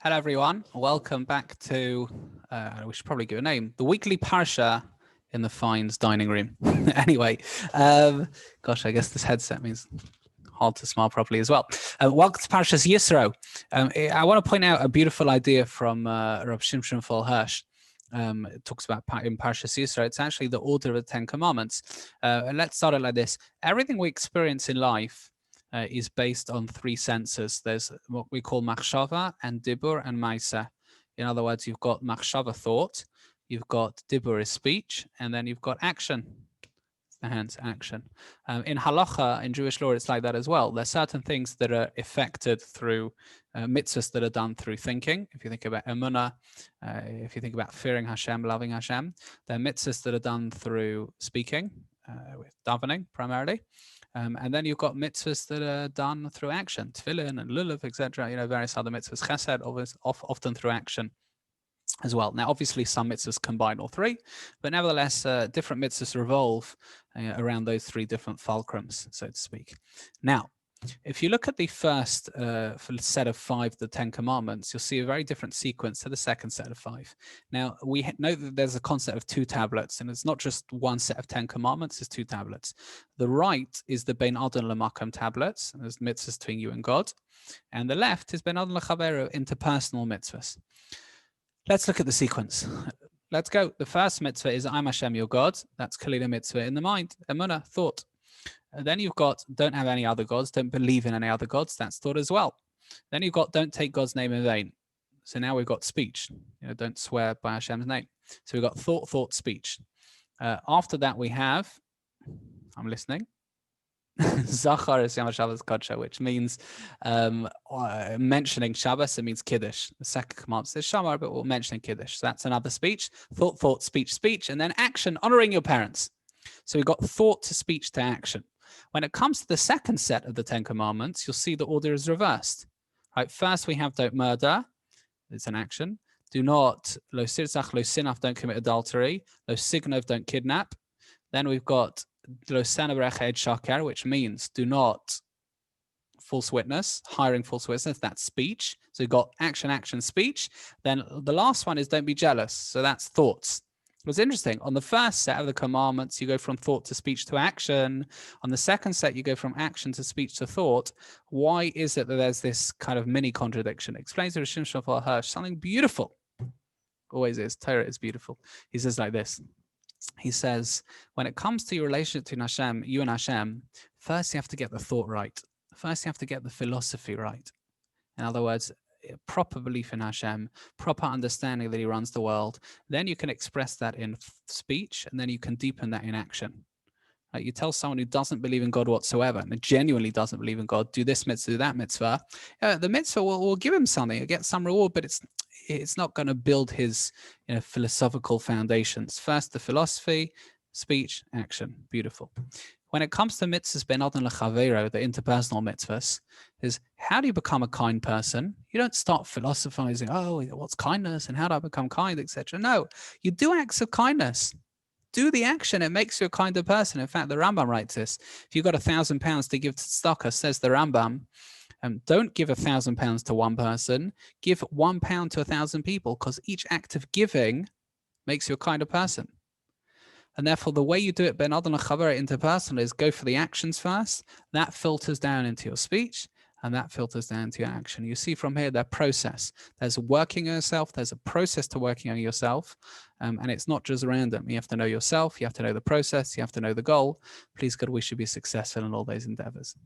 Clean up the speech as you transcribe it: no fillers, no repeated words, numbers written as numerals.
Hello, everyone. Welcome back to, we should probably give a name, the weekly Parsha in the Fines dining room. Anyway, gosh, I guess this headset means hard to smile properly as well. Welcome to Parshas Yisro. I want to point out a beautiful idea from Rabbi Shimshon Hirsch. It talks about in Parshas Yisro. It's actually the order of the Ten Commandments. And let's start it like this. Everything we experience in life is based on three senses. There's what we call machshava and dibur and maisa. In other words, you've got machshava, thought, you've got dibur is speech, and then you've got action. The hands, action. In halacha, in Jewish law, it's like that as well. There's certain things that are effected through mitzvahs that are done through thinking. If you think about emunah, if you think about fearing Hashem, loving Hashem, there are mitzvahs that are done through speaking, with davening primarily. And then you've got mitzvahs that are done through action, tefillin and lulav, etc. Various other mitzvahs, chesed, often through action as well. Now, obviously, some mitzvahs combine all three, but nevertheless, different mitzvahs revolve around those three different fulcrums, so to speak. Now, if you look at the first set of five, the Ten Commandments, you'll see a very different sequence to the second set of five. Now, we know that there's a concept of two tablets, and it's not just one set of 10 commandments, it's two tablets. The right is the Bein Adon L'Makom tablets, and there's mitzvahs between you and God, and the left is Bein Adon L'Chavero, interpersonal mitzvahs. Let's look at the sequence. Let's go. The first mitzvah is I'm Hashem, your God. That's clearly a mitzvah in the mind, emunah, thought. And then you've got don't have any other gods, don't believe in any other gods. That's thought as well. Then you've got don't take God's name in vain. So now we've got speech. Don't swear by Hashem's name. So we've got thought, speech. After that we have, I'm listening, Zachar is Yom HaShabbos Kodsha, which means mentioning Shabbos. It means Kiddush. The second command says Shamar, but we're mentioning Kiddush. So that's another speech. Thought, speech, and then action, honoring your parents. So we've got thought to speech to action. When it comes to the second set of the Ten Commandments, you'll see the order is reversed. Right, first we have don't murder. It's an action. Do not, lo sirzach, lo sinaf, don't commit adultery. Lo signov, don't kidnap. Then we've got lo sanabrech ed shakar, which means do not false witness, hiring false witness. That's speech. So you've got action, speech. Then the last one is don't be jealous. So that's thoughts. It was interesting. On the first set of the commandments, you go from thought to speech to action. On the second set, you go from action to speech to thought. Why is it that there's this kind of mini contradiction? It explains to Rabbi Shimshon Hirsch something beautiful. Always is. Torah is beautiful. He says like this. He says, when it comes to your relationship to Hashem, you and Hashem, first you have to get the thought right. First you have to get the philosophy right. In other words, proper belief in Hashem, proper understanding that he runs the world. Then you can express that in speech, and then you can deepen that in action. Like you tell someone who doesn't believe in God whatsoever, and genuinely doesn't believe in God, do this mitzvah, do that mitzvah. The mitzvah will give him something, he'll get some reward, but it's not going to build his philosophical foundations. First, the philosophy, speech, action. Beautiful. When it comes to mitzvahs, Bein Adon L'Chavero, the interpersonal mitzvahs, is how do you become a kind person? You don't start philosophizing, oh, what's kindness and how do I become kind, etc. No, you do acts of kindness. Do the action. It makes you a kinder person. In fact, the Rambam writes this. If you've got £1,000 to give to tzedakah, says the Rambam, don't give £1,000 to one person. Give £1 to 1,000 people, because each act of giving makes you a kinder person. And therefore, the way you do it, Bein Adon L'Chavero interpersonal, is go for the actions first. That filters down into your speech, and that filters down to your action. You see from here that process. There's working on yourself. There's a process to working on yourself. And it's not just random. You have to know yourself. You have to know the process. You have to know the goal. Please God, we should be successful in all those endeavors.